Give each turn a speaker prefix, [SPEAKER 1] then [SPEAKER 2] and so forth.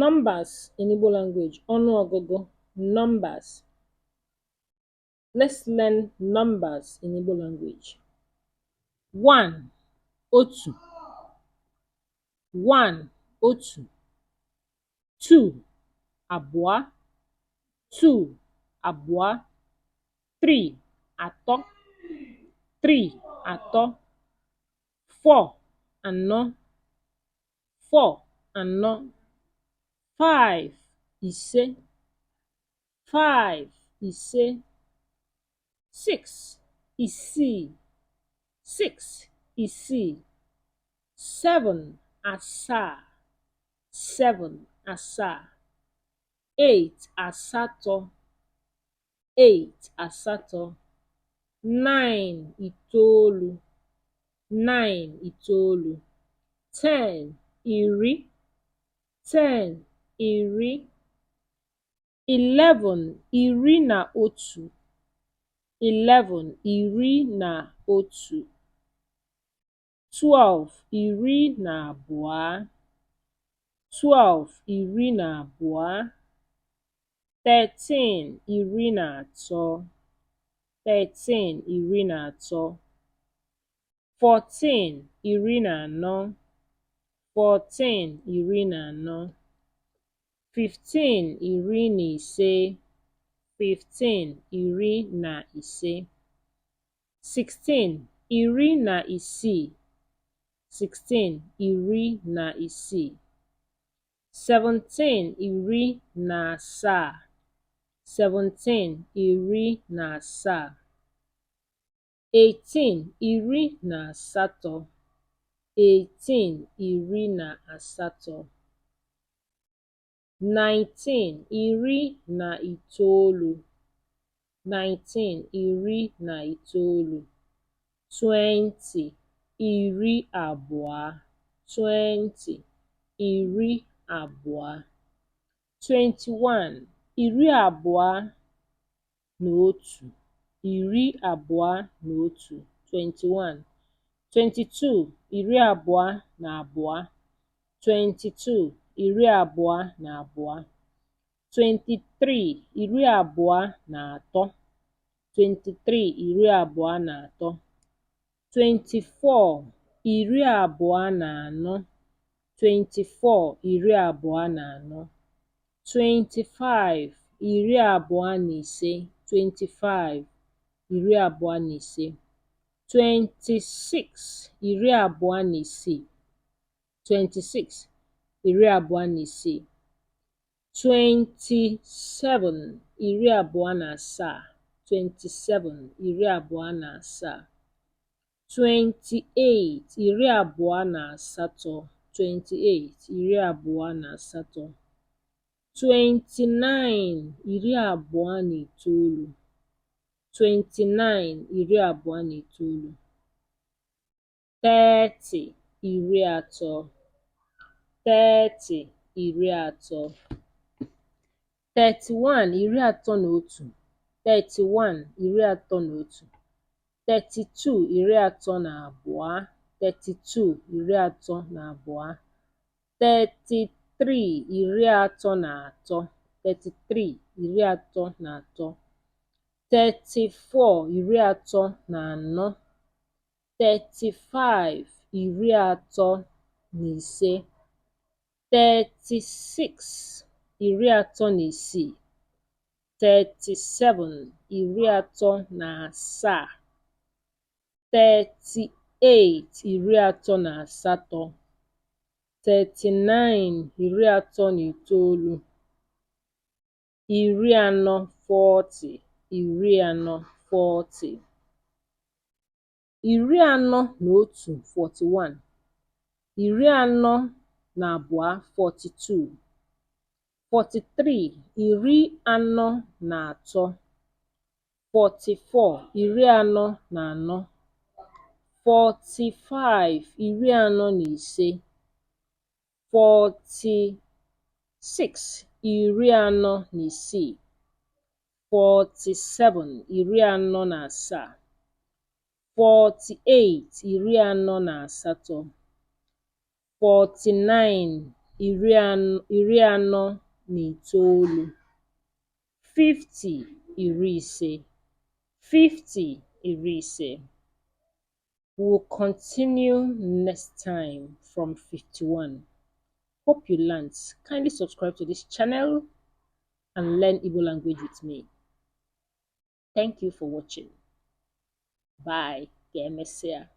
[SPEAKER 1] Numbers in Igbo language, ọnụọgụgụ, numbers. Let's learn numbers in Igbo language. 1, otu. 1, otu. 2, abụọ. 2, abụọ. 3, atọ. 3, atọ. 4, anọ. 4, anọ. 5, ise. 5, ise. 6, isii. 6, isii. 7, asaa. 7, asaa. 8, asatọ. 8, asatọ. 9, itoolu. 9, itoolu. 10, iri. 10, iri. 11, iri na otu. 11, iri na otu. 12, iri na abụọ. 12, iri na abụọ. 13, iri na atọ. 13, iri na atọ. 14, iri na anọ. 14, iri na anọ. 15, iri na ise. 15, iri na ise. 16, iri na isii. 16, iri na isii. 17, iri na asaa. 17, iri na asaa. 18, iri na asatọ. 18, iri na asatọ. 19, iri na itoolu. 19, iri na itoolu. 20, iri abụọ. 20, iri abụọ. 21, iri abụọ na otu. Iri abụọ na otu. 21. 22, iri abụọ na abụọ. 22, iri abụọ na abụọ. 23, iri abụọ na atọ. 23, iri abụọ na atọ. 24, iri abụọ na anọ. 24, iri abụọ na anọ. 25, iri abụọ na ise. 25, iri abụọ na ise. 26, iri abụọ na isii. 26, iri abụọ na isii. 27, iri abụọ na asaa. 27, iri abụọ na asaa. 28, iri abụọ na asatọ. 28, iri abụọ na asatọ. 29, iri abụọ na itoolu. 29, iri abụọ na itoolu. 30, iri atọ. 30, iri atọ. 31, iri atọ na otu. 31, iri atọ na otu. 32, iri atọ na abụọ. 32, iri atọ na abụọ. 33, iri atọ na atọ. 33, iri atọ na atọ. 34, iri atọ na anọ. 35, iri atọ na ise. 36, iri atọ na isii. 37, iri atọ na asaa. 38, iri atọ na asatọ. 39, iri atọ na itoolu. Iri anọ, 40. Iri anọ, 40. Iri anọ na otu, 41. Iri anọ na abụọ, 42. 43, iri anọ na atọ. 44, iri anọ na anọ. 45, iri anọ na ise. 46, iri anọ na isii. 47, iri anọ na asaa. 48, iri anọ na asatọ. 49, iri anọ na itoolu, 50 iri ise, 50 iri ise. We will continue next time from 51. Hope you learned. Kindly subscribe to this channel and learn Igbo language with me. Thank you for watching. Bye. Ga emesịa.